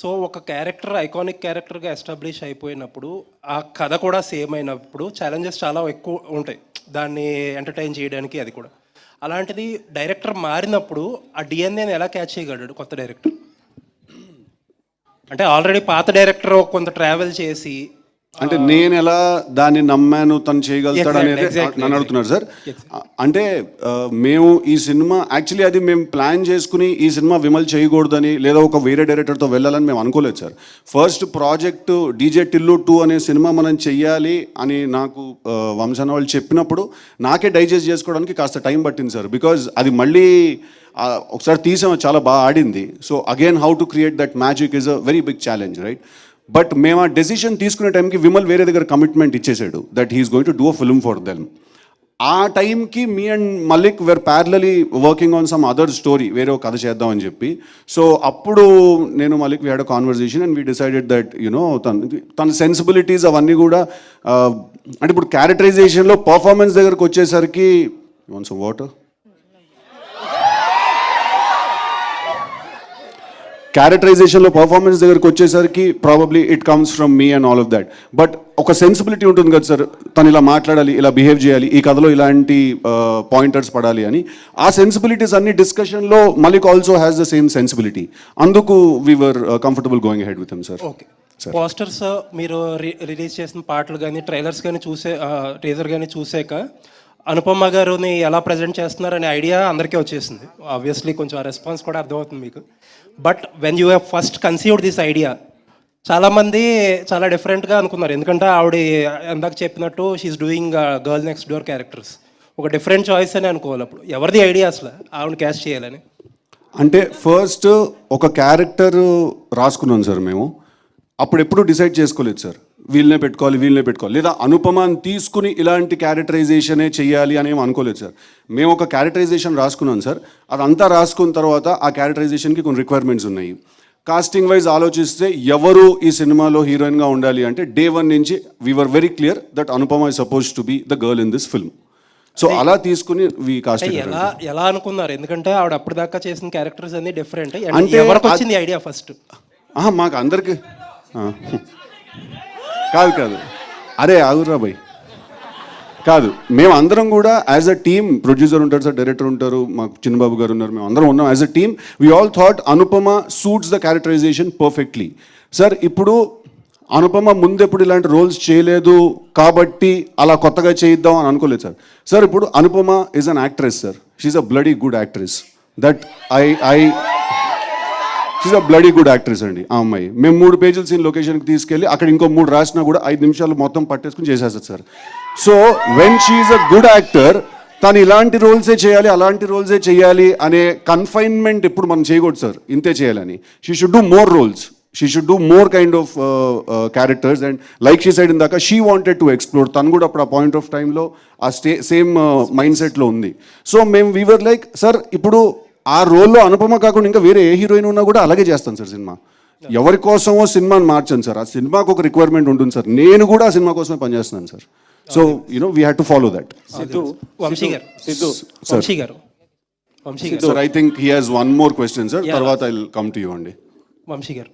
So ఒక character iconic క్యారెక్టర్గా establish అయిపోయినప్పుడు ఆ కథ కూడా సేమ్ అయినప్పుడు ఛాలెంజెస్ చాలా ఎక్కువ ఉంటాయి దాన్ని ఎంటర్టైన్ చేయడానికి. అది కూడా అలాంటిది డైరెక్టర్ మారినప్పుడు ఆ డిఎన్ఏని ఎలా క్యాచ్ చేయగలడు కొత్త డైరెక్టర్? అంటే ఆల్రెడీ పాత డైరెక్టర్ కొంత ట్రావెల్ చేసి అంటే నేను ఎలా దాన్ని నమ్మాను తను చేయగలుగుతాడు అనేది నన్ను అడుగుతున్నారు సార్. అంటే మేము ఈ సినిమా యాక్చువల్లీ అది మేము ప్లాన్ చేసుకుని ఈ సినిమా విమల్ చేయకూడదని లేదా ఒక వేరే డైరెక్టర్తో వెళ్ళాలని మేము అనుకోలేదు sir. First project DJ Tillu 2 అనే సినిమా మనం చెయ్యాలి అని నాకు వంశన వాళ్ళు చెప్పినప్పుడు నాకే డైజెస్ట్ చేసుకోవడానికి కాస్త టైం పట్టింది సార్. బికాజ్ అది మళ్ళీ ఒకసారి తీసాము, చాలా బాగా ఆడింది. So again how to create that magic is a very big challenge, right? But మేము ఆ డెసిషన్ తీసుకునే టైంకి విమల్ వేరే దగ్గర కమిట్మెంట్ ఇచ్చేసాడు that he's going to do a film for them. ఆ టైంకి me and Malik were parallelly working on some other story, వేరే ఒక కథ చేద్దామని చెప్పి. సో అప్పుడు నేను Malik we had a conversation and we decided that you know తన సెన్సిబిలిటీస్ అవన్నీ కూడా అంటే ఇప్పుడు క్యారెక్టరైజేషన్లో పర్ఫార్మెన్స్ దగ్గరకు వచ్చేసరికి సమ్ వాటర్ క్యారెక్టరైజేషన్లో పర్ఫార్మెన్స్ దగ్గరికి వచ్చేసరికి probably it comes from me and all of that. But ఒక సెన్సిబిలిటీ ఉంటుంది కదా సార్, తను ఇలా మాట్లాడాలి, ఇలా బిహేవ్ చేయాలి, ఈ కథలో ఇలాంటి పాయింటర్స్ పడాలి అని. ఆ సెన్సిబిలిటీస్ అన్ని డిస్కషన్లో Malik also has the same sensibility. అందుకు we're comfortable going ahead with him sir. Okay, posters మీరు రిలీజ్ చేసిన పాటలు కానీ ట్రైలర్స్ కానీ టీజర్ కానీ చూసాక అనుపమ గారుని ఎలా ప్రజెంట్ చేస్తున్నారనే ఐడియా అందరికీ వచ్చేసింది. ఆబ్వియస్లీ కొంచెం ఆ రెస్పాన్స్ కూడా అర్థమవుతుంది మీకు. But when you have first conceived this idea చాలామంది చాలా డిఫరెంట్గా అనుకున్నారు. ఎందుకంటే ఆవిడ ఎందాక చెప్పినట్టు she's doing girl next door characters, ఒక డిఫరెంట్ చాయిస్ అని అనుకోవాలి. అప్పుడు ఎవరిది ఐడియా అసలు ఆవిడని క్యాస్ట్ చేయాలని? అంటే ఫస్ట్ ఒక క్యారెక్టర్ రాసుకున్నాం సార్ మేము. అప్పుడు ఎప్పుడు డిసైడ్ చేసుకోలేదు సార్ వీళ్ళనే పెట్టుకోవాలి లేదా అనుపమాని తీసుకుని ఇలాంటి క్యారెక్టరైజేషనే చెయ్యాలి అని అనుకోలేదు సార్. మేము ఒక క్యారెక్టరైజేషన్ రాసుకున్నాం సార్. అదంతా రాసుకున్న తర్వాత ఆ క్యారెక్టరైజేషన్కి కొన్ని రిక్వైర్మెంట్స్ ఉన్నాయి. కాస్టింగ్ వైజ్ ఆలోచిస్తే ఎవరు ఈ సినిమాలో హీరోయిన్గా ఉండాలి అంటే డే 1 నుంచి we are very clear that Anupama is suppose to be the girl in this film. So అలా తీసుకుని ఎలా అనుకున్నారు? ఎందుకంటే ఆవిడ అప్పటిదాకా చేసిన క్యారెక్టర్స్ అన్ని డిఫరెంట్. అంటే ఎవరికి వచ్చింది ఐడియా ఫస్ట్? మాకు అందరికి కాదు అరే ఆగురా భయ్ కాదు, మేము అందరం కూడా యాజ్ అ టీమ్, ప్రొడ్యూసర్ ఉంటారు సార్, డైరెక్టర్ ఉంటారు, మాకు చిన్నబాబు గారు ఉన్నారు, మేము అందరం ఉన్నాం as a team. We all thought Anupama suits the characterization perfectly. Sir ఇప్పుడు అనుపమ ముందెప్పుడు ఇలాంటి రోల్స్ చేయలేదు కాబట్టి అలా కొత్తగా చేయిద్దాం అని అనుకోలేదు సార్. సార్ ఇప్పుడు Anupama is an actress sir, she's a bloody good actress. That she's a bloody good actress అండి ఆ అమ్మాయి. మేము 3 పేజీల సీన్ లొకేషన్కి తీసుకెళ్ళి అక్కడ ఇంకో 3 రాసినా కూడా 5 నిమిషాలు మొత్తం పట్టేసుకుని చేసేస్తుంది sir. So when she's a good actor, తను ఇలాంటి రోల్సే చేయాలి అలాంటి రోల్సే చేయాలి అనే కన్ఫైన్మెంట్ ఎప్పుడు మనం చేయకూడదు సార్. ఇంతే చేయాలని. She should do more roles, she should do more kind of characters. And like she said ఇందాక షీ వాంటెడ్ టు ఎక్స్ప్లోర్. తను కూడా అప్పుడు ఆ పాయింట్ ఆఫ్ టైంలో ఆ సేమ్ మైండ్ సెట్లో ఉంది. సో మేము వీవర్ లైక్ సార్ ఇప్పుడు ఆ రోల్లో అనుపమ కాకుండా ఇంకా వేరే ఏ హీరోయిన్ ఉన్నా కూడా అలాగే చేస్తాను సార్ సినిమా. ఎవరి కోసమో సినిమాని మార్చాను సార్. ఆ సినిమాకు ఒక రిక్వైర్మెంట్ ఉంటుంది సార్. నేను కూడా ఆ సినిమా కోసమే పనిచేస్తున్నాను sir. So you know we had to follow that. Sir I think he has one more question sir, తర్వాత I will come to you అండి. వంశీ గారు